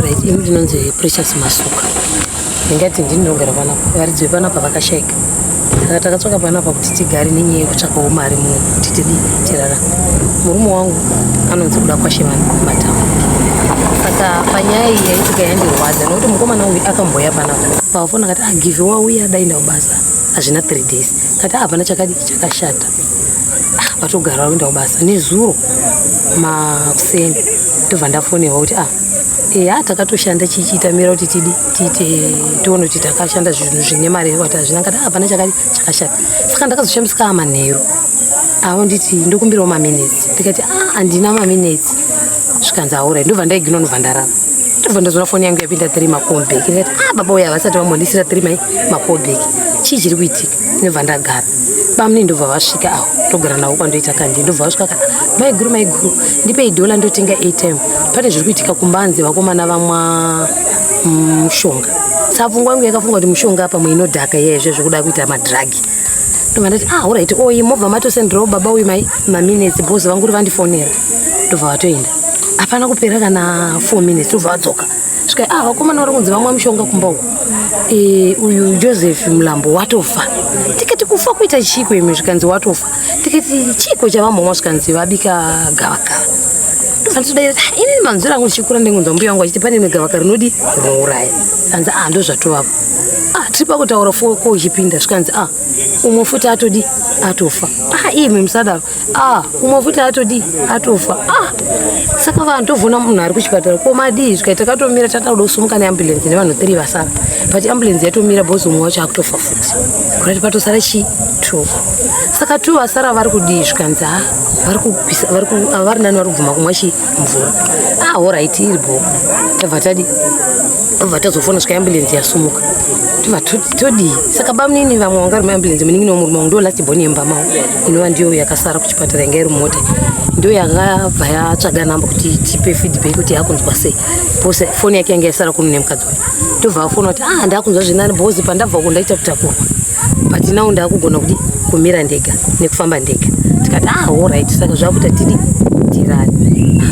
Right, inonzi precious masuka. Ndingati ndinogara panapa. Varidzi panapa vakashayika. Saka takatsvaka panapa kuti tigare nenyaya yekutsvakawo mari mutitidi tirara. Murume wangu anonzi kuda kwashe Matambo. Saka panyaya iyi yaitika yandirwadza nokuti mukomana uyu akamboya panapa. Pafona kati give wauya dainda kubasa. Hazvina 3 days. Kati hapana chakashata. Vatogara vaenda kubasa nezuro makuseni ndobva ndafonera kuti takatoshanda chichitamira kuti tione kuti takashanda zvinhu zvine mari kuti hazvina kati hapana chakashata. Saka ndakazoshamisika manheru avo nditi ndokumbirawo maminitsi ndikati handina maminitsi zvikanzi aura ndobva ndaigina nobva ndarara ndobva ndazona foni yangu yapinda 3 makombeki ndikati baba uya vasati vambondisira 3 makombeki chii chiri kuitika ndobva ndagara bamuni ndobva vasvika togara navo kwandoita kandi ndobva vasvika kana maiguru ndipei $1 ndotenga airtime pane zviri kuitika kumbanze vakomana vamwa mushonga saka pfungwa yangu yakafunga kuti mushonga pamwe inodhaka yezve zvekuda kuita madhiragi ndobva ndati alright mobva matosenderawo baba uyu maminitsi bhosi vangu uri vandifonera ndobva vatoenda hapana kupera kana 4 minutes ndobva vadzoka svika vakomana vari kunzi vamwa mushonga kumba uku uyu Joseph Mulambo watofa tikati kufa kuita chiko imi zvikanzi watofa tikati chiko chavambomwa zvikanzi vabika gavakava ndobva ini manzura angu ndichikura ndengunzwa mbuya wangu achiti pane gavakava rinodi rouraya kanzi ndo zvatovapo tiri pakutaura foko uchipinda zvikanzi umwe futi atofa imi musadaro umwe futi atofa saka vanhu tovhuna munhu ari kuchipatara komadii zvikaita takatomira takaoda kusumuka neambulenzi nevanhu 3 vasara but ambulenzi yatomira bhozi umwe wacho akutofa futi kurati patosara 2 saka 2 vasara vari kudii zvikanzi vari nani vari kubvuma kumwa mvura alright iri bo tabva tazofona svika ambulenzi yasumuka tobva todii saka bamunini vamwe vanga ri muambulenzi muningi nomurume wangu ndo last born yemba mao inova ndiyo yakasara kuchipatara yanga iri mota ndo yakabva yatsvaga namba kuti tipe feedback kuti yakunzwa sei bose foni yake yanga yasara kuno nemukadzi wayo ndobva afona kuti ndakunzwa zvinani bhozi pandabva kundaita kutakurwa but now ndakugona kuti kumira ndega nekufamba ndega tikati alright saka zvakuita tidi tirani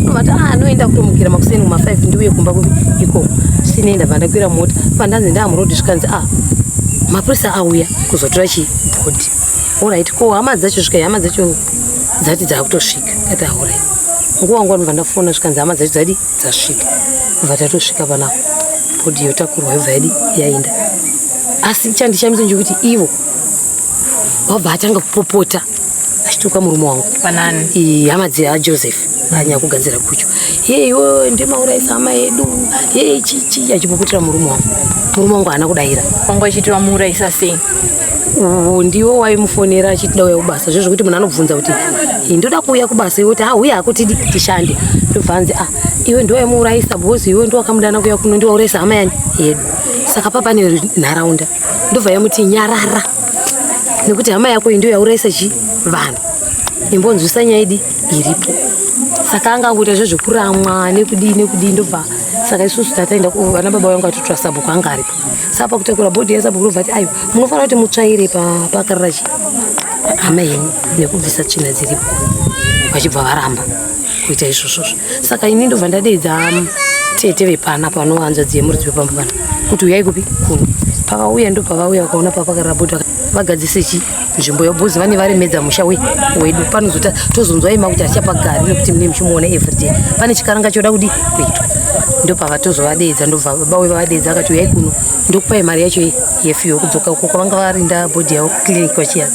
zvakanaka noenda kutomukira makuseni kuma5 ndiuye kumba ikoko sinoenda vandakwira mota pandanzi ndamurodhi zvikanzi mapurisa auya kuzotora chibhodhi alright ko hama dzacho svika hama dzacho dzati dzakutosvika kati alright nguva wangu vanobva ndafona zvikanzi hama dzacho dzasvika bva tatosvika panapa bhodhi yotakurwa yobva yaenda asi chandishamisa ndechekuti ivo wabva atanga kupopota achituka murume wangu panani hama dzaJoseph anyanya kugadzira guchu iwe ndimauraisa hama yedu chichi achipopotera murume wangu haana kudayira wanga achitira muuraisa sei ndiwo waimufonera achitida uya kubasa zvezvokuti munhu anobvunza kuti ndoda kuuya kubasa iwe kuti uya hako tishande ndobva anzi iwe ndowaimuraisa bhozi iwe ndowakamudana kuya kuno ndiwauraisa hama yani yedu saka papane nharaunda ndobva yamuti nyarara nekuti hama yako ndo yauraisa vanhu imbonzwisa nyaya iripo saka angangoita zvezvekuramwa nekudii ndobva saka isusu tataenda vana baba vangu atotora sabhuku anga aripo saka pakutakura bhodhi yesabhuku ndobva ati munofanira kuti mutsvaire pakarara hama yenyu nekubvisa tsvina dziripo vachibva varamba kuita izvozvozvo saka ini ndobva ndadeedza tete vepana panowanza dziyemurudzi vepamba pana kuti uyai kupi kuno pakauya ndobva vauya vakaona papakarara bhodhi vagadzise nzvimbo yobhozi vane varemedza musha wedu panozota tozonzwa ima kuti hatichapagari nekuti mune muchimuona everyday pane chikaranga choda kudi kuitwa ndopava tozovadeedza ndobva baba vavadeedza akati uyai kuno ndokupai mari yacho yefiyo kudzoka uko kwavanga varinda bhodhi yavo clinic wachiyaza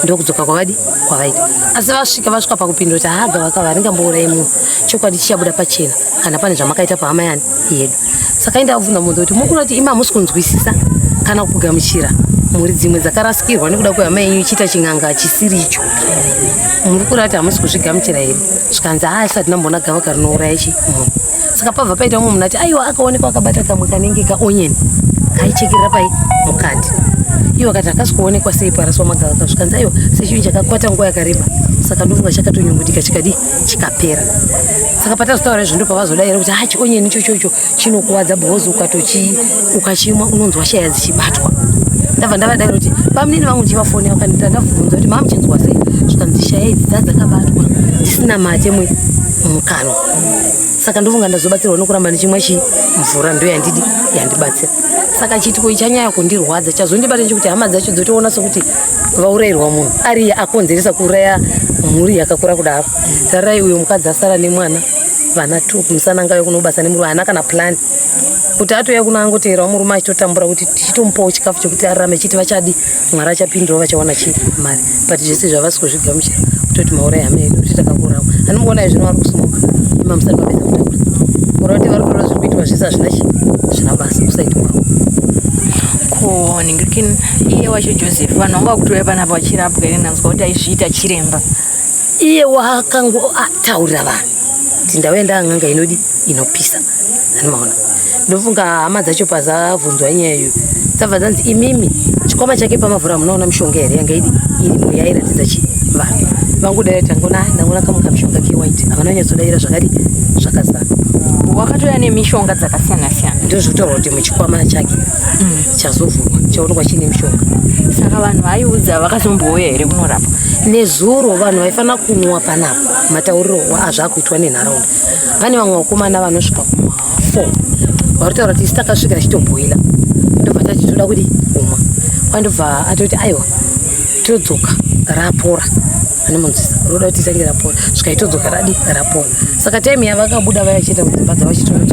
ndokudzoka kwavaita asi vasvika pakupindura kuti gavakava haringambourayi munhu chokwadi chichabuda pachena kana pane zvamakaita pahama yani yedu saka indabvunza munhu kuti mukura kuti ima hamusi kunzwisisa kana kugamuchira muri dzimwe dzakarasikirwa nekuda kwehama yenyu ichiita ching'anga chisiri icho muri kurati hamusi kuzvigamuchira here zvikanzi isati ndambona gavaka rinouraya munhu saka pabva paita umwe munhu ati aiwa akaonekwa akabata kamwe kanenge kaonyeni kaichekerera pai mukati iwo akati akasi kuonekwa sei paraswa magavaka zvikanzi aiwa sechinhu chakakwata nguva yakareba saka ndofunga chakatonyungutika chikapera saka patazotaura izvo ndopavazodaira kuti chionyeni ichochocho chinokuwadza bhozi ukachimwa unonzwa shaya dzichibatwa ndabva ndavadaira kuti pamunini vangu ndichivafonera vakandiita ndabvunza kuti mamuchinzwa sei zvikanzi shaya idzi dzakabatwa dzisina mate mukanwa saka ndofunga ndazobatsirwa nokuramba ndichimwa mvura ndo yandibatsira. Saka chitiko ichanyaya kundirwadza chazondibata nchekuti hama dzacho dzotoona sokuti vaurayirwa munhu ari akonzeresa kuuraya mhuri yakakura kudaro. Tararai uyo mukadzi asara nemwana vana 2 kumusana ngayo kunobasa nemurume haana kana plan kuti atoya kuno angoteerawo murume achitotambura kuti tichitomupawo chikafu chokuti ararame chiti vachadi Mwari achapindirawo vachawana mari but zvese zvavasi kuzvigamuchira kutoti mauraya hama yedu kuti takakurawo anomuona zvino vari kusumoka imamusani vapedza kutakura kura kuti vari kutora zviri kuitwa zvese hazvina basa kusaitwawo ko ningirikin iye wacho Joseph vanhu vanga kutoya panapa vachirapwa ere nanzwa kuti aizviita chiremba iye wakangoataurira vanhu kuti ndawenda ng'anga inopisa anomaona ndofunga hama dzacho pazabvunzwa nyaya iyo dzabva dzanzi imimi chikwama chake pamavhura munoona mishonga here yanga iri yairatidza vanhu vangodaira ndangona kamuka mishonga kewhite havana nyatsodaira zvakazara wakatoya nemishonga dzakasiyana-siyana ndozvikutorwa kuti muchikwama chake chazovhurwa chaonekwa chine mishonga. Saka vanhu vaiudza vakazombouya here kunorapwa nezuro vanhu vaifanira kunwa panapo matauriro azvakuitwa nenharaunda. Vane vamwe vakomana vanosvika kuma4 varitaura kuti isi takasvika chitobhoila ndobva tati toda kuti kumwa kwandobva atoti aiwa todzoka rapora anomunzisa roda kuti isange rapora zvikaitodzoka rapora. Saka time yavakabuda vayachiita mudzimba dzavachitomwa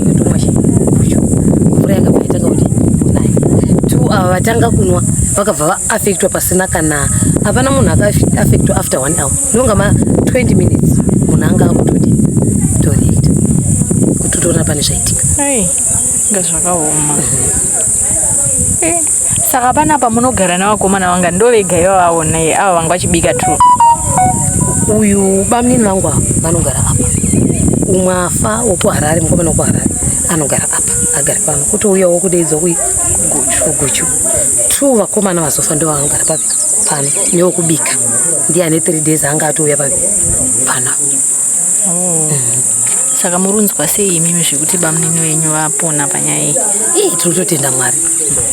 guchu mvura yakabva yatanga kuti kunaya 2 ava vatanga kunwa vakabva vaafektwa pasina kana hapana munhu akaafektwa after 1 hour nonga ma 20 minutes munhu anga akutoti toreita kuti utoona pane zvaitika nga zvakaoma. Saka panapa munogara navakomana vanga ndovega ivavaona ava vanga vachibika tu uyu bamunini vangu vanogara apa umwe afa wokuharare mukomana wokuharare anogara apa agara pano kuti uya wokudaidzwa kuguchu 2 vakomana vazofa ndo vanogara pano newokubika ndiye ane 3 days anga atouya pano. Saka murunzwa sei imimi zvekuti bamunini wenyu vapona panyaya iyi? Tiri kutotenda Mwari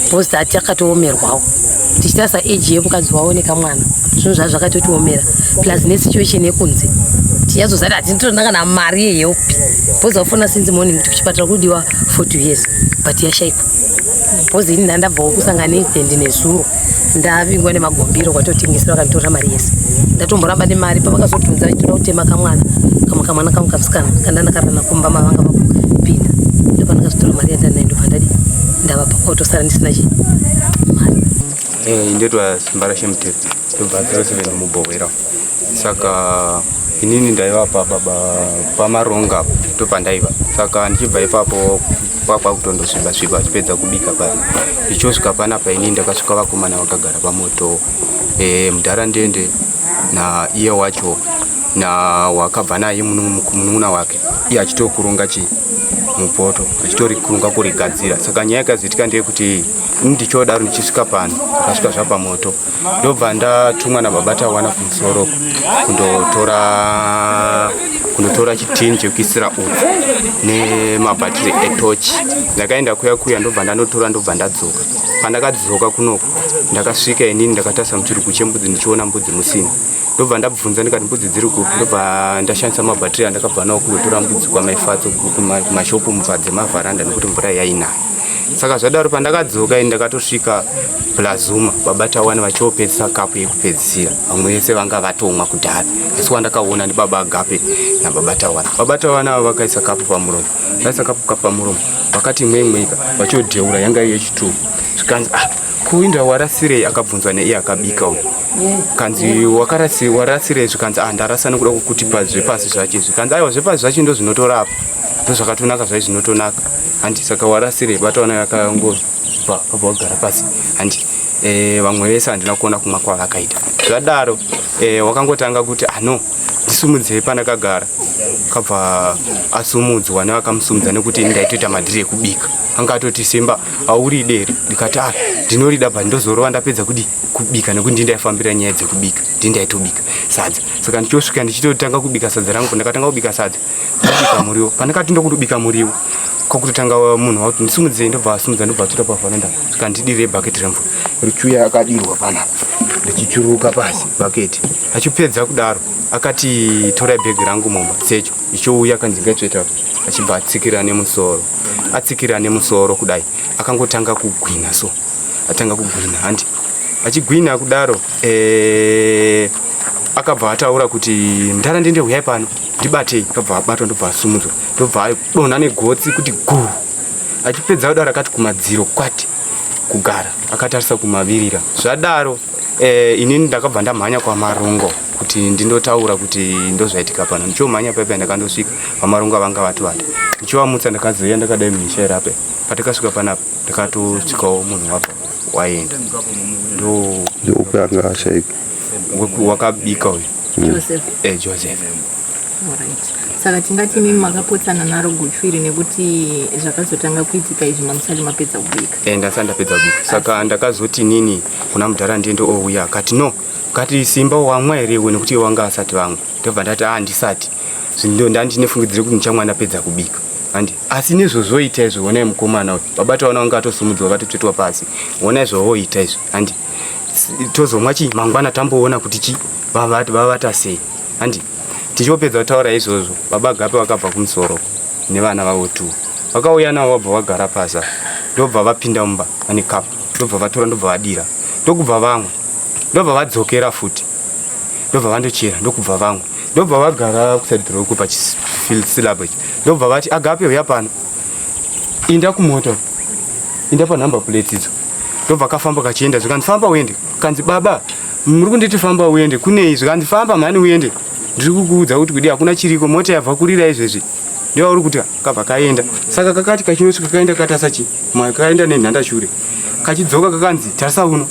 because that yakatoomerwawo tichitasa age yemukadzi wawo nekamwana zvinhu zvazvo zvakatotiomera plus nesituation yekunze tiyazozati hatinotoda kana mari yehelp because wafona since morning kuti kuchipatara kudiwa 40 years but yashaikwa because ini ndandabvawo kusangana neevent nezuro ndavingwa nemagombiro kwatotengesera vakanitorera mari yese ndatomboramba nemari pavakazotunza vachitoda kutema kamwana kangu kamusikana kandandakarana kumba mavanga vapinda ndopandakazotora mari yandanayo ndopandadi ndavapa kwatosara ndisina mari. Ndetwa Mutambara Mission Hospital ndobva 07 mubhowera. Saka inini ndaiva pamaronga ndopandaiva. Saka ndichibva ipapo kwakutondosviba chipedza kubika paya ndichosvika panapa inini ndakasvika vakomana vakagara pamoto mudhara ndende na iye wacho na wakabva naye munun'una wake iye achitokurunga mupoto achitorikurunga kurigadzira. Saka nyaya yakazoitika ndeyekuti ndichodaro ndichisvika pano akasvika zvapamoto ndobva ndatumwa nababata wana kumusoro kundotora chitini chekuisira utsi nemabhatiri etochi. Ndakaenda kuya ndobva ndanotora ndobva ndadzoka. Pandakadzoka kunoko ndakasvika inini ndakatasa muchirugu chembudzi ndichiona mbudzi musina ndobva ndabvunza ndikati mbudzi dziri kupi ndobva ndashandisa mabhatiri andakabva nawo kundotora mbudzi kwamaifatso kumashopu mubva dzemavharanda nekuti mvura yainaya. Saka zvadaro pandakadzoka ini ndakatosvika plazuma babata wana vachiopedzisa kapu yekupedzisira vamwe vese vanga vatomwa kudhara asi wandakaona ndibaba agape nababata wana vakaisa kapu pamuromo vaisa kapu pamuromo vakati mwemweka vachodheura yanga yechitu zvikanzi kuinda warasirei akabvunzwa neiye akabika uyu kanzi warasirei zvikanzi ndarasa nekuda kukutipa zvepasi zvache zvikanzi aiwa zvepasi zvache ndo zvinotorapa ndo zvakatonaka zvai zvinotonaka handi saka warasirei batawana yakangobva wagara pasi handi vamwe vese handina kuona kumwa kwavakaita zvadaro wakangotanga kuti no ndisumudzei pandakagara kabva asumudzwa nevakamusumudza nekuti ndaitoita madhiri ekubika anga atoti simba auri deri ndikati ndinorida bva ndozorova ndapedza kuti kubika nekuti ndindaifambira nyaya dzekubika ndindaitobika sadza. Saka ndichosvika ndichitotanga kubika sadza rangu ndakatanga kubika sadza ndobika muriwo pandakati ndokundobika muriwo kwakutotanga munhu wauti ndisumudzei ndobva asumudza ndobva atora pavharanda svika ndidirei bhaketi remvura richiuya akadirwa panapa richichuruka pasi bhaketi achipedza kudaro akati torai bhegi rangu mumba secho ichouya kanzi ngaitsveta achibva atsikira nemusoro kudai akangotanga kugwina so atanga kugwina handi achigwina kudaro akabva ataura kuti ndara ndende huyai pano ndibatei akabva abatwa ndobva asumudzwa ndobva adonha negotsi kuti gu achipedza kudaro akati kumadziro kwati kugara akatarisa kumavirira zvadaro inini ndakabva ndamhanya kwamarongo kuti ndindotaura kuti ndozvaitika pano ndichomhanya paipai ndakandosvika pamarongo avanga vatovata ndichivamutsa ndakazoya ndakadai muhisha irape patakasvika panapa ndakatosvikawo munhu wabva waenda ndoupe anga ashaika wakabika uyu Joseph. Saka tingati mimi makapotsana naro guchu iri nekuti zvakazotanga kuitika izvi mamusali mapedza kubika. Ndasati ndapedza kubika. Saka ndakazoti nini kuna mudhara ndiendo ouya akati no kati simba wamwa here iwe nekuti wanga asati vamwe. Ndobva ndati handisati. Zvindo ndandinofungidzira kuti nichamwa ndapedza kubika. Handi asi nezvozoita izvo onai mukomana uyu babata wana wanga atosumudzwa vatotsvetwa pasi. Ona izvowoita izvo. Handi tozomwa chi mangwana tamboona kuti chi vavata sei. Handi tichopedza kutaura izvozvo baba gape vakabva kumusoro nevana vavo tu vakauya navo vabva vagara pasa ndobva vapinda mumba vane kapu ndobva vatora ndobva vadira ndokubva vamwe ndobva vadzokera futi ndobva vandochera ndokubva vamwe ndobva vagara kusadi roko pachisilabo ichi ndobva vati agape uya pano inda kumota inda panhamba plate idzo ndobva kafamba kachienda zvikandifamba uende kanzi baba muri kunditi famba uende kune izvi kandifamba mhani uende ndiri kukuudza kuti kudi hakuna chiriko mota yabva kurira izvezvi ndiwa uri kuti kabva kaenda saka kakati kachinosvika kaenda katasa chi kaenda nenhandashure kachidzoka kakanzi tarisa uno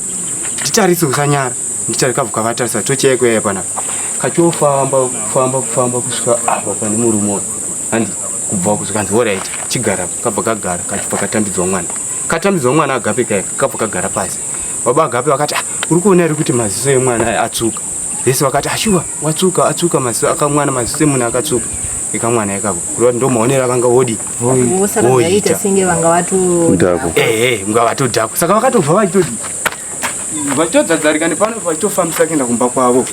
nditarise usanyara nditari kabva kavatarisa tochayekweya panapa kachofamba kusvika apa pane murume handi kubva kuzvikanzi oright chigara kabva kagara kachibva katambidzwa mwana agape kaya kabva kagara pasi baba agape vakati uri kuona iri kuti maziso emwana atsuka vese vakati ashuwa atsuka maziso akamwana maziso emunhu akatsuka ikamwana ikako kurova ndomaonera vanga wodi voita senge vanga munga vatodhako saka vakatobva vachitoti vachitodzadzarika nepano vachitofambisa kuenda kumba kwavo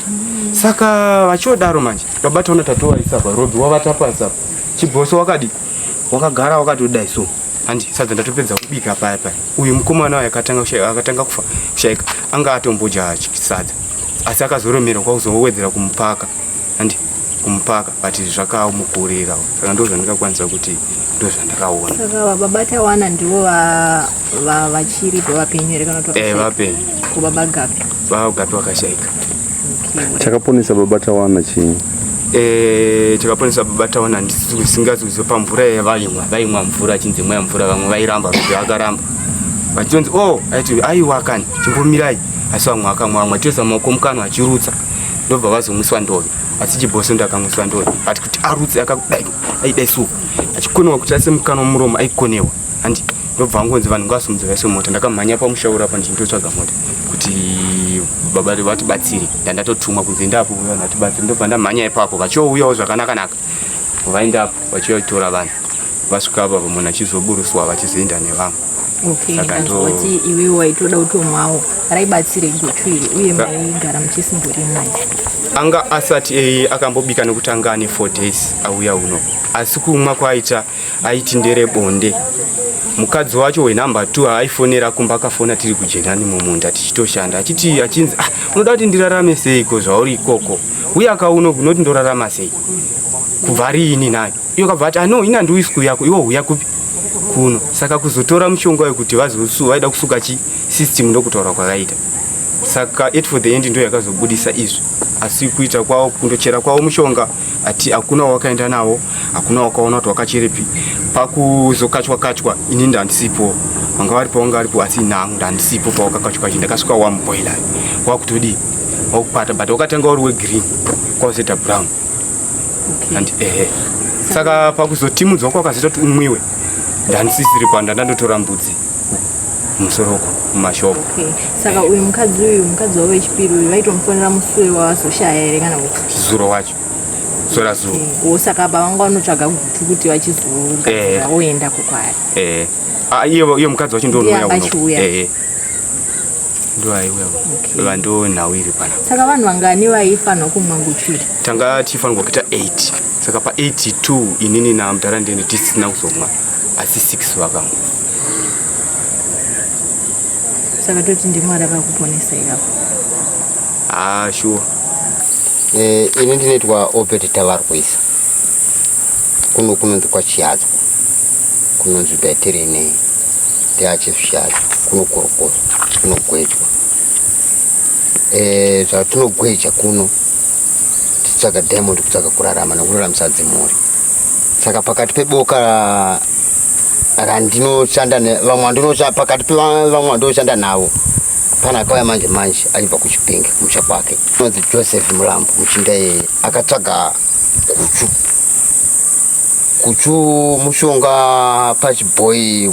saka vachiodaro manje vabataona tatovaisapa robhi wavatapasa chibhoso wakadi wakagara wakatodai so handi sadza ndatopedza kubika paya uyu mukomana wayo akatanga kushaika anga atomboja sadza asi akazoromera kwakuzowedzera kumupaka handi kumupaka but zvakamukurira saka ndo zvandingakwanisa kuti ndo zvandakaona saka babata wana ndivo vachiri pevapenyu kana kuti vapenyu kubaba gapi wakashaika chakaponesa babata wana chini chakaponesa babata wana ndisingazuziva pamvura vaimwa mvura achinzi mwa mvura vamwe vairamba kuti vakaramba vachionzi aiti aiwa kani chimbomirai asi vamwe akamwa vamwe toisa maoko mukano achirutsa ndobva vazomwiswa ndove asi chibhoso ndakamwiswa ndove ati kuti arutse akadai aidai suku achikonewa kuti ase mukano muromo aikonewa handi ndobva angonzi vanhu ngavasumudza vaise mota ndakamhanya pamushaura panji ndotsvaga mota kuti baba vatibatsiri ndandatotumwa kunzi ndapo uya natibatsiri ndobva ndamhanya ipapo vachiouyawo zvakanaka vaendapo vachiyotora vanhu vasvika apa munhu achizoburuswa vachizoenda nevamwe kuti iwe waitoda kutomwawo raibatsire guchu iri uye maigara muchisimbori naye anga asati akambobika nekuti anga ane 4 days auya uno asi kumwa kwaita aiti nderebonde mukadzi wacho wenumber 2 aifonera kumba akafona tiri kujenani mumunda tichitoshanda achinzi unoda kuti ndirarame seiko zvauri ikoko uye akauno kunoti ndorarama sei kubva riini nayo iyo kabva ati no ina ndiuisku yako iwo huya kupi kuno saka kuzotora mushonga wekuti vaida kusuka system ndokutaura kwakaita saka it for the end ndo yakazobudisa izvi asi kuita kwavo kundochera kwavo mushonga ati hakuna wakaenda nawo hakuna wakaona kuti wakacherepi pakuzokachwa ini ndandisipo vanga vari pavanga varipo asi nangu ndandisipo pawakakachwa chi ndakasvika wamboila wakutodi wakupata but wakatanga uri wegreen kwauzeta brown and saka pakuzotimudzwa kwakazoita kuti umwiwe ndanisisiri panda ndandotora mbudzi musoroko mumashopu saka uyu mukadzi wavo wechipiri uyu vaitomufonera musuwe wavazoshaya here kana kuti zuro wacho sora zuro saka apa vanga vanotsvaga guchu kuti vachizogadzira woenda kukwaya iyo mukadzi wacho ndonoyachiuya ndoaiuya vandonhau iri pana saka vanhu vangani vaifanwa kumwa guchu iri tanga tifanirwa kuita 8 saka pa 82 inini na mutara ndini tisina kuzomwa asi 6 vakamwa. Saka toti ndimwari akakuponesa ikapo. Sure. Ini ndinoitwa Obed Tavarwisa. Kunonzi kwa Chiadzwa. Kunonzi beterine teachizvichadzwa. Kunokorokoswa. Kunogwechwa. Zvatinogwecha kuno titsvaga diamond kutsvaga kurarama nekuraramisa dzimhuri. Saka pakati peboka randinoshanda nevamwe vandinoshanda pakati pevamwe vandinoshanda navo pana akauya manje achibva kuChipinge kumusha kwake unonzi Joseph Mulambo muchinda akatsvaga guchu mushonga pachibhoyi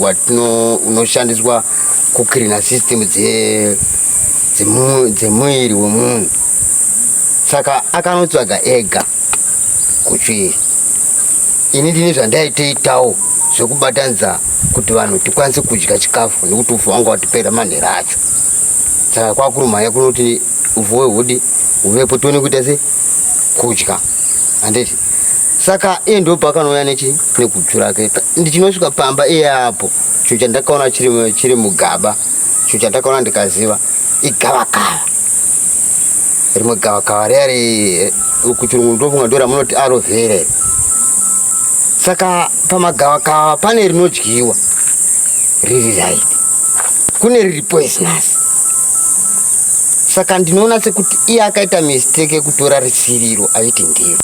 unoshandiswa kukirina system dzemuviri wemunhu. Saka akanotsvaga ega guchu iri. Ini ndine zvandaitoitawo zvekubatanidza kuti vanhu tikwanise kudya chikafu nekuti ufu wangu watipera manhero acho. Saka kwakurumhanya kunoti ufu hwehudi huvepo tione kuita se kudya handiti. Saka iye ndo pakanouya neguchu rake. Ndichinosvika pamba iye apo chinhu chandakaona chiri mugaba, chinhu chandakaona ndikaziva igavakava. Rimwe gavakava riya kuchirungu ndofunga ndo ramunoti aloe vera. Saka pamagavakava pane rinodyiwa riri right, kune riri poisonous. Saka ndinoona sekuti iye akaita mistake yekutora risiriro achiti ndiro.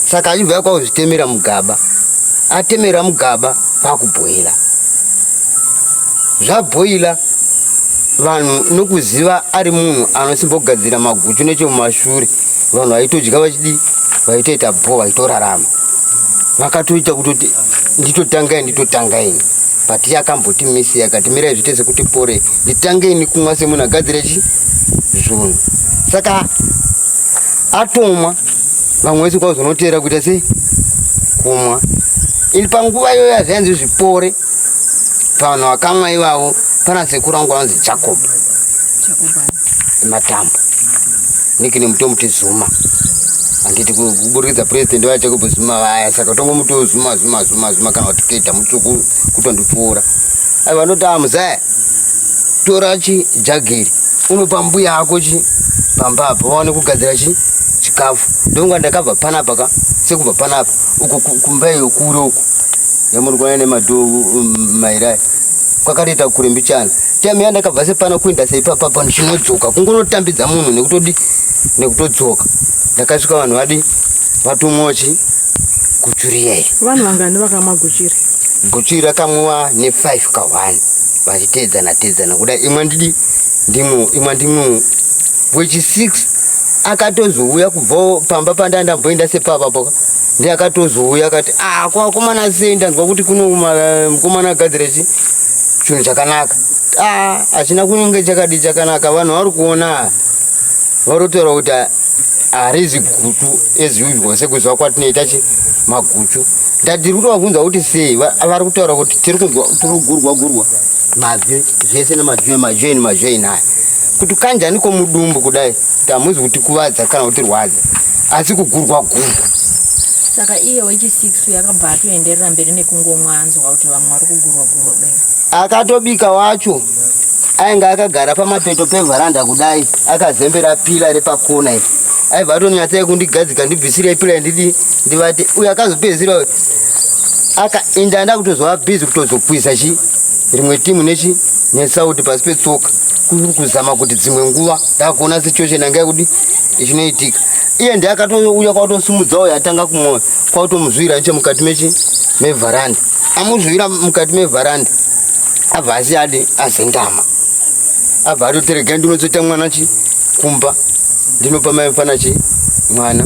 Saka achibva kwakuzvitemera mugaba, atemera mugaba kwakubhoila. Zvabhoila vanhu nokuziva ari munhu anosimbogadzira maguchu nechemumashure, vanhu vaitodya vachidi vaitoita bho vaitorarama. Vakatoita kutoti nditotangai but iye akamboti misi akati mirai zviite sekuti pore nditangei kumwa semunhu agadzire zvinhu. Saka atomwa vamwe vese kwazonotera kuita sei kumwa. Ini panguva iyoyo yazvainzi zvipore vanhu vakamwa ivavo pana sekuru vangu vanonzi Jacob Matambo nikine mutomuti Zuma handiti kuburikidza president wa Jacob Zuma vaya. Saka tongo muto Zuma kana kuti Keita mutsvuku kutondipfuura. Vanoti muzaya tora jagiri unopa mbuya yako pamba apa waone kugadzira chikafu. Ndonga ndakabva panapa sekubva panapa uko kumba iyo kure uko yamuri kuona nemadhogo mairai kwakatoita kure mbichana. Chami yandakabva sepana kuenda seipapa ndichinodzoka kungonotambidza munhu nekutodzoka. Ndakasvika vanhu vatomwa guchu. Vanhu vangani vakamwa guchu? Guchu rakamwiwa ne5 ka1 vachiteedzana kudai. Imwe ndimwe wechi6 akatozouya kubva pamba pandandamboenda sepapapo ndiye akatozouya akati kwakomana sei ndanzwa kuti kuno mukomana agadzira chinhu chakanaka. Hachina kunenge chakadi chakanaka. Vanhu vari kuona varotaura kuti harizi guchu eziusual sekuzva kwatinoita maguchu. Ndiri kutovabvunza kuti sei vari kutaura kuti tiri kugurwa mabve zvese nemajweni aya kuti kanjani komudumbu kudai kuti hamuzi kuti kuvadza kana kuti rwadza asi kugurwa. Saka iye wechi6 yakabva atoenderera mberi nekungomwa anzwa kuti vamwe vari kugurwa kudai. Akatobika wacho ainga akagara pamapeto pevharanda kudai akazembera pila repakona iri. Aibva atonyatsa kundigadzika ndibvisire pila ndivati uyu akazopedzisira inda kutozova bhizi kutozokwisa rimwe timu nesauti pasi petsoka kuzama kuti dzimwe nguva ndakuona situation yanga kuti ichinoitika. Iye ndiye akatouya kwatosumudzawo yatanga kumwoyo kwatomuzvira nechemukati mevharanda. Amuzvira mukati mevharanda abva asi azendama abva atoterega ndinotsota mwana kumba ndinopa mai mfana mwana.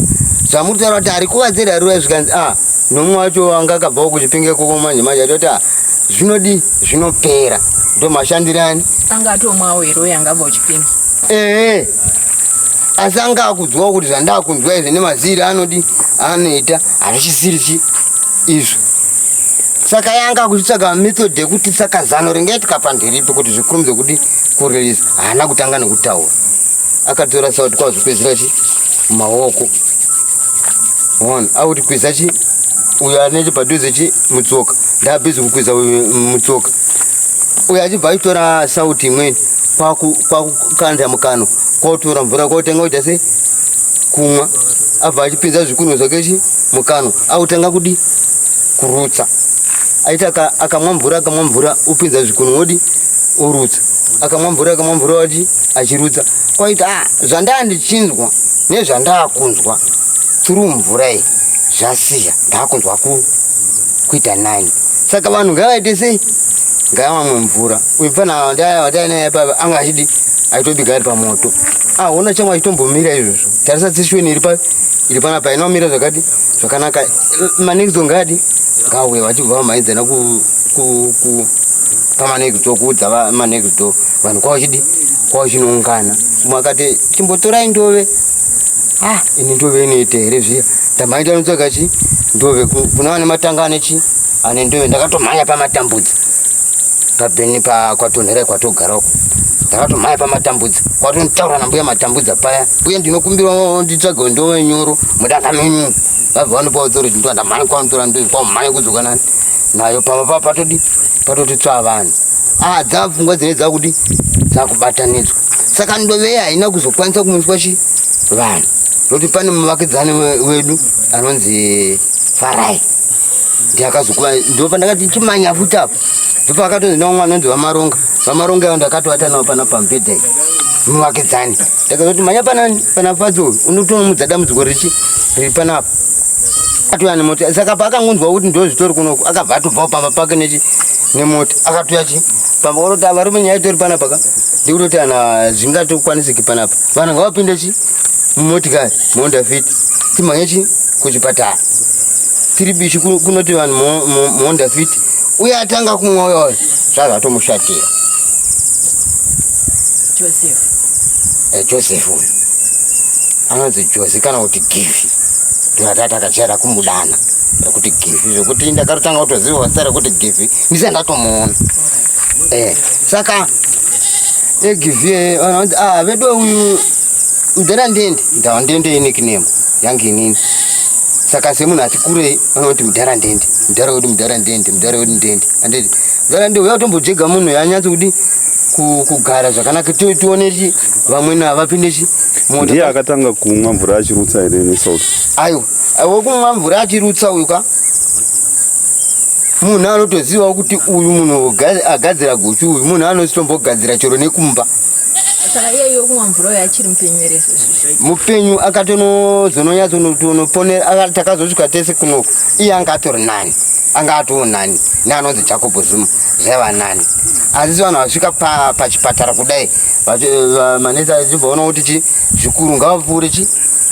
Zvamutaura kuti ari kuvadzera rura zvikanzi nomwe wacho anga akabvawo kuChipinge koko manje atoti zvinopera ndo mashandirani anga atomwawo hero yangabva kuChipinge. Asi anga akudzwawo kuti zvandakunzwa izvi nemaziri anoita hazvisiri izvo. Saka yanga kuchitsvaga method yekuti saka zano ringaitika pandiripi kuti zvikurumidze kuti kurelease. Haana kutanga nekutaura akatora sauti kwazopedzera mumaoko one auti kwiza chi uyo ane padhuze chi mutsoka ndabhizi kukwiza mutsoka uyo achibva aitora sauti imweni kwakukanda mukano kwakutora mvura kwautanga kuita se kumwa abva achipinza zvikunwe zvake chi mukano autanga kudi kurutsa aita akamwa mvura upinza zvikunwe wodi urutsa akamwa mvura wati achirutsa kwaita zvandandichinzwa nezvandakunzwa turu mvura iyi zvasiya ndakunzwa kuita 9 saka vanhu ngavaite sei ngavamwe mvura uyu pana watainaye papa anga achidi aitobika ari pamoto ona chamwe achitombomira izvozvo tarisa tsishweni iri panapa inomira zvakati zvakanaka manext ngadi ngauye vachibva vamhaidzana pamanext kuudza manext vanhu kwavachinoungana umwe akati chimbotorai ndove ini ndove inoite here zviya ndamhaita notsvaga chi ndove kuna vane matanga ane ndove ndakatomhanya pamatambudzi pabheni kwatonherai kwatogara uko ndakatomhanya pamatambudzi kwatontaura nambuya matambudza paya uye ndinokumbira nditsvage ndove nyoro mudanga menyu vabva vanopaotsoro chindoa ndamhanya kwanotora ndove kwamhanya kudzoka nani nayo pama patoti tsva vanhu dzapfungwa dzine dzakuti dzakubatanidzwa saka ndove haina kuzokwanisa kumuswa chi vanhu nokuti pane muvakidzani wedu anonzi Farai ndiakazokuva ndopandakati chimanya futi apo ndopakatonzi naumwe anonzi vamaronga yao ndakatowata navo pana pamubhedha muvakidzani ndakazoti manya pana fatso unotonomudza dambudziko riri panapa atoya nemota saka paakangonzwa kuti ndo zvitori kunoku akabva atobvawo pamba pake nemota akatoya chi pamba kunoti ava rume nyaya itori panapa ka ndikutoti ana zvingatokwanisiki panapa vanhu ngavapinde chi mumotikari muhonda fit timhanye chi kuchipatara tiri bishi kunoti vanhu muhonda fit uye atanga kumwa uyoyo zvazvatomushatira Joseph uyu anonzi Jose kana kuti Givi ndinatata akachara kumudana kuti Givi zvekuti ndakarotanga kutoziva wasara kuti Givi ndisa ndatomuona saka Givi vanonzi vedo uyu mudhara ndende ndava ndende nickname yangu inini saka semunhu ati kurei vanoti mudhara ndende mudhara wedu mudhara ndende mudhara wedu ndende anditi mudhara ndende uyatombojega munhu yanyatso kuti kugara zvakanaka tione chi vamweni havapinde chi ndiye akatanga kumwa mvura achirutsa here nesauti aiwa kumwa mvura achirutsa uyu ka munhu anotozivawo kuti uyu munhu agadzira guchu uyu munhu anozitombogadzira chero nekumba saka iyeyo kumwa mvura yachiri mupenyu here mupenyu akatonozononyatsonoponera takazosvika tese kunoku iye anga atori nani anga atoo nani neanonzi Jacob Zuma zvaiva nani asi vanhu vasvika pachipatara kudai manesi achibvaona kuti chi zvikuru ngavapfuure chi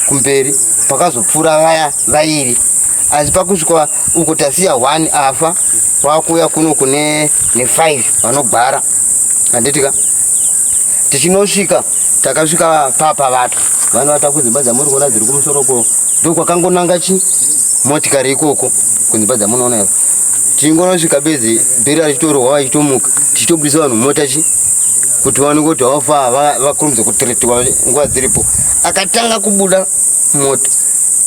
kumberi pakazopfuura vaya vairi asi pakusvika uko tasiya 1 afa wakuuya kuno kune 5 vanogwara handitika tichinosvika takasvika papa vatu vanhu vatakudzimba dzamuri kuona dziri kumusoro ndokwakangonanga chi motikari ikoko kunzimba dzamunoona ivo tingonosvika bezi bheri richitorwa vachitomuka tichitobudisa vanhu mota chi kuti vaoneke kuti vafa vakurumidza kutiretiwa nguva dziripo akatanga kubuda mota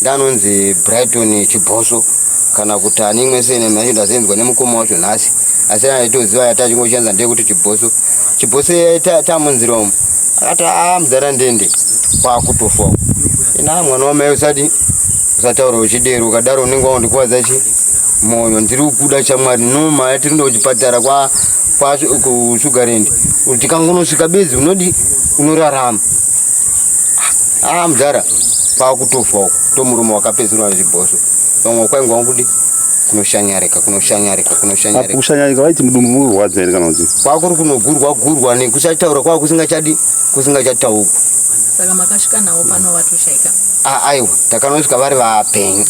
ndanonzi Brighton Chibhoso kana kuti ani imwe sene macho ndazenzwa nemukoma wacho nhasi asi aitoziva yatachingoshanza ndeyekuti Chibhoso tamunzira umo akati mudhara ndende kwakutofa ina mwana wamai usataura uchidero ukadaro unenge waundikwadza chi moyo ndiri kukuda chamwari noma yatiri ndo kuchipatara kushugarendi kuti tikangonosvika bedzi unodi unorarama mudhara kwakutofa uko tomurume wakapedzerwa nezvibhoso vamwe kwaingwa kudi kunoshanyarika kushanyarika vaiti mudumbu murwadza here kana kuti kwakuri kunogurwa nekusataura kwava kusingachatauku saka makasvika navo pano vatoshaika aiwa takanosvika vari vapenyu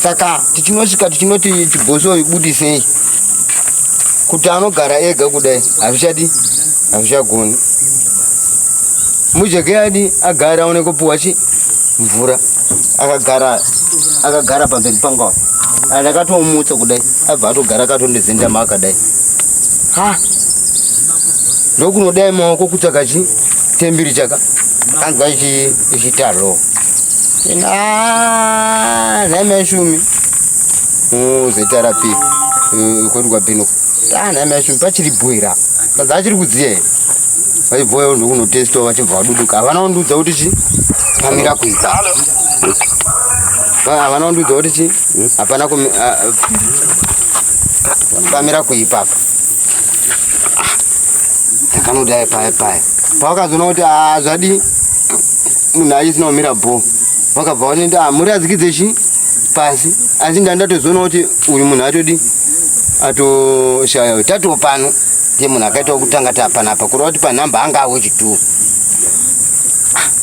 saka tichinosvika tichinoti Chibhoso ibudisei kuti anogara ega kudai hazvichagoni mujeke yadi agara aone kupuwa chi mvura akagara pamberi pangu ndakatomutsa kudai abva atogara akatondizendama akadai ndokunodai maoko kutsvaka chi tembiri chaka kanzwa ichitalo Nameshumi zetarapi kwedu kwabhino nameshumi pachiribhoira kaza achiri kudziya vaibhoya ndokunotestwa vachibva vaduduka havana kundudza kuti chi pamira kuita havana kundudza kuti chi hapana pamira kuipapa takanodai paya pavakazoona kuti zvadi munhu achisina kumira bho vakabva vanoti muradzikidze chi pasi asi ndandatozoona kuti uyu munhu atodi atoshaya tato pano ndiye munhu akaita kutanga tapanapa kureva kuti panhamba anga awe chituu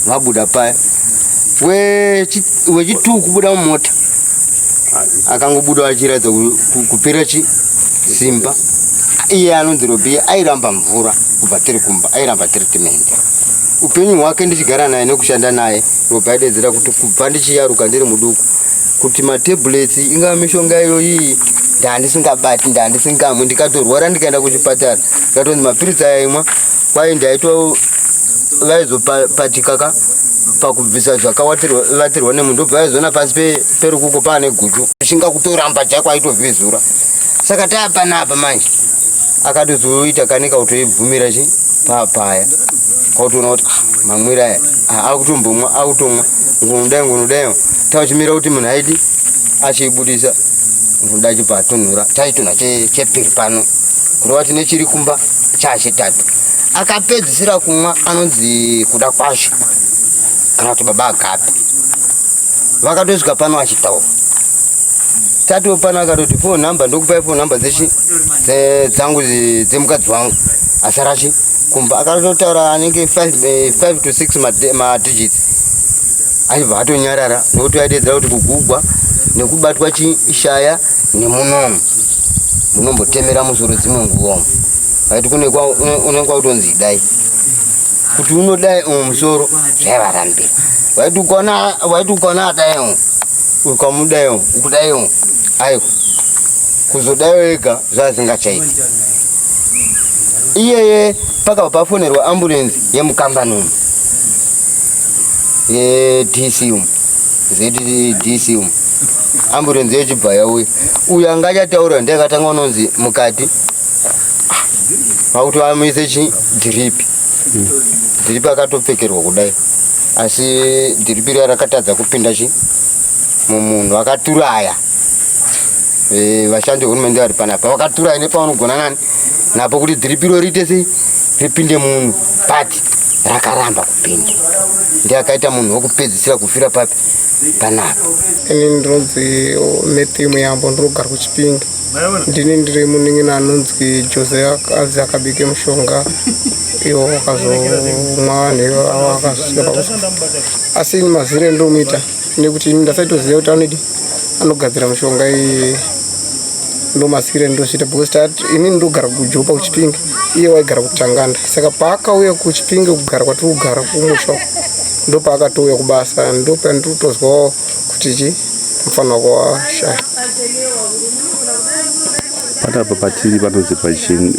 vabuda paya wechituu kubuda mumota akangobuda achiratidza kupera chi simba iye anonzi Robi airamba mvura kubva tiri kumba airamba treatment upenyu hwake ndichigara naye nekushanda naye Robi aidedzera kuti kubva ndichiyaruka ndiri muduku kuti matablets ingava mishonga iyoyi ndandisingabati ndandisingamwe ndikatorwara ndikaenda kuchipatara ndikatonzi mapiritsi ayaimwa kwai ndaitwa vaizopatika pakubvisa zvakavatirwa nemunhu ndobva vaizoona pasi perukuko paane guchu chinga kutoramba chako aitovhizura saka taapanapa manje akatozoita kanika kutoibvumira chi papaya kwautoona kuti mamwira aya akutombomwa akutomwa ngunudai tauchimira kuti munhu aidi achiibudisa ngunudai chipatonhura chaitonha chepiri pano kureva tine chiri kumba chachitatu akapedzisira kumwa anonzi kuda kwasho kana kuti baba agape vakatosvika pano achitaura tatiwo pano akatoti phone number ndokupai phone number dzangu dzemukadzi wangu asarachi kumba akatotaura anenge 5 to 6 madigits aibva atonyarara nokuti aidedzera kuti kugugwa nekubatwa chishaya nemunomo munombotemera musoro dzimwe nguva vaiti unenge wautonzi dai kuti unodai musoro zvaivarambira waiti ukaona adaiwo ukamudaiwo ukudaiwo aiwa kuzodaiwo ega zvazingachaiti iyeye pakabva pafonerwa ambulensi yemukambanum yedcum zdcum ambulensi yechibva yauya uyu anga achataura ndakatanga unonzi mukati vakuti vamuise chidhiripi dhiripi akatopfekerwa kudai asi dhiripi riya rakatadza kupinda chi mumunhu vakaturaya vashandi vehurumende vari panapa vakaturaya nepaunogona nani napo kuti dhiripi iro riite sei ripinde munhu pati rakaramba kupinda ndiakaita munhu wokupedzisira kufira papi panapa ini ndinonzi Matthew Muyambo ndirogara kuchipingi ndini ndiri muning'ina anonzi Jose azi akabike mushonga iwo wakazomwa newo akazosvika pakufa asi ini mazire ndomuita nekuti ini ndasaitoziva kuti anodi anogadzira mushonga iyi ndomasikire ndosvita because ini ndogara kujopa kuchipingi iye waigara kutanganda saka paakauya kuchipingi kugara kwatiri kugara kumusha ndopaakatouya kubasa ndopandotozwawo kuti chi mufanira kwashaya patapa patiri panonzi pachini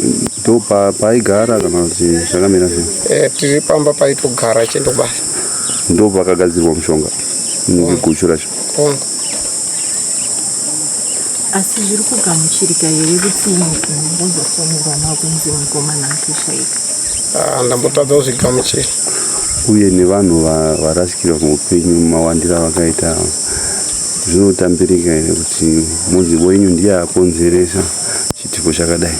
ndo paigara kana kuti zvakamira sei tiri pamba paitogara chendobasa ndo pakagadzirwa mushonga guchu racho asi zviri kugamuchirika here kuti mumbozofonerwa makunzi mukomana atoshaika ndambotadzawo zvigamuchiri uye nevanhu varasikirwa muupenyu mawandira vakaita zvinotambirika here kuti mudzi wenyu ndiye akonzeresa chitiko chakadai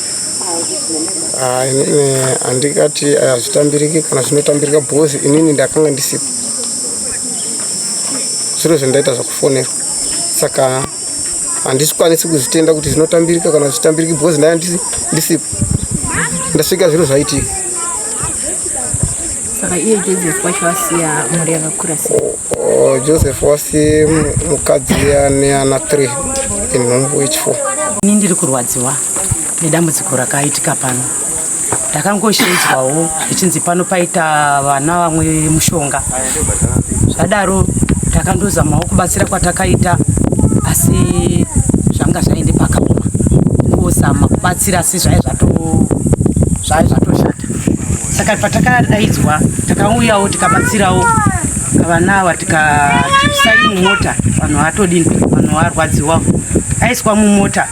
inini handikati hazvitambiriki kana zvinotambirika bhozi inini ndakanga ndisipo zviro zvendaita zvakufonerwa saka handisikwanisi kuzvitenda kuti zvinotambirika kana zvitambiriki bhozi ndaya ndisipo ndasvika zviro zvaitika saka iye Joseph wacho wasiya mhuri yakakura sei Joseph wasiye mukadzi ane ana 3 inhumbu yechi4 ini ndiri kurwadziwa nedambudziko rakaitika pano ndakangoshedzwawo zvichinzi pano paita vana vamwe mushonga zvadaro takandozamawo kubatsira kwatakaita asi zvanga zvaende pakapoma kuzama kubatsira asi zvatoshata saka patakadaidzwa takauyawo tikabatsirawo vanawa tikatibvisai mumota vanhu vatodini vanhu varwadziwawo aiswa mumota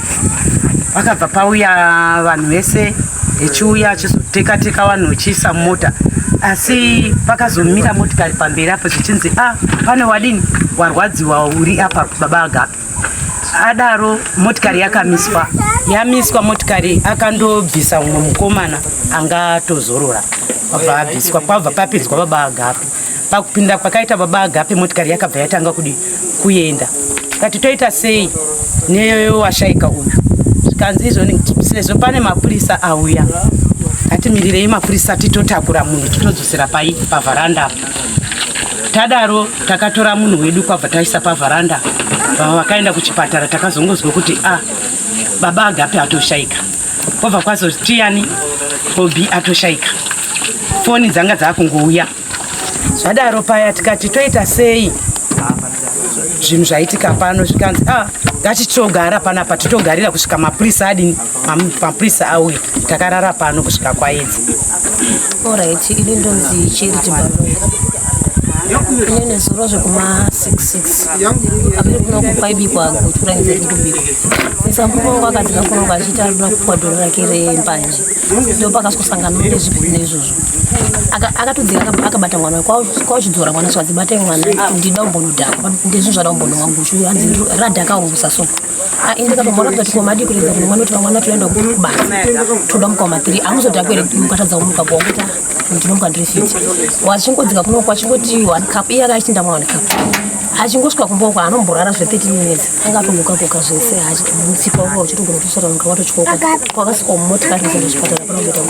vakabva pauya vanhu vese echiuya achizoteka vanhu vechiisa mumota asi pakazomira motikari pamberi apo zvichinzi pane wadini warwadziwa uri apa baba Agape. Adaro motikari yamiswa motikari akandobvisa umwe mukomana angatozorora wabva abviswa kwabva papinzwa baba Agape. Pakupinda kwakaita baba Agape motikari yakabva yatanga kuenda kati toita sei newashaika uyu zvikanzi izvoni sezvo pane mapurisa auya atimirirei mapurisa titotakura munhu titodzosera pavharanda. Tadaro takatora munhu wedu kwabva taisa pavharanda vakaenda kuchipatara takazongozwa kuti baba Agape atoshaika kwabva kwazoti tiyani Bobi atoshaika foni dzanga dzakungouya zvadaro paya tikati toita sei zvinhu zvaitika pano zvikanzi ngatitogara panapa titogarira kusvika mapurisa auya takarara pano kusvika kwaedzi. Alright, ini ndonzi Charity Ine nezuro zvekuma66 apiri kuno kupaibikwa guchu rainze kutobikwa nisambuko wakadzika kuno kwachita ruda kukwadhoro rake rembanje ndo pakasangana nezvozvo akatodzika akabata mwana kwachidzora mwana swadzibata mwana ndida umbonodhaka ndezvo zvada umbonomwa guchu radhaka ungusa so indikatomona kuti komadi kurenza kuti mwana mwana toenda kubasa toda mukoma 3 amuzodhakwere mukatadza umuka kuonguta ndinomuka ndiri fit wachingodzika kuno kwachingoti 1 cup iye akaichinda 1 cup achingosvika kumbokwa anomborara zve 30 minutes angatongoka koka zvese mutsipa wako uchitongorotosora muka watochikoka kwakasvika mumotikari kuchipatara panoita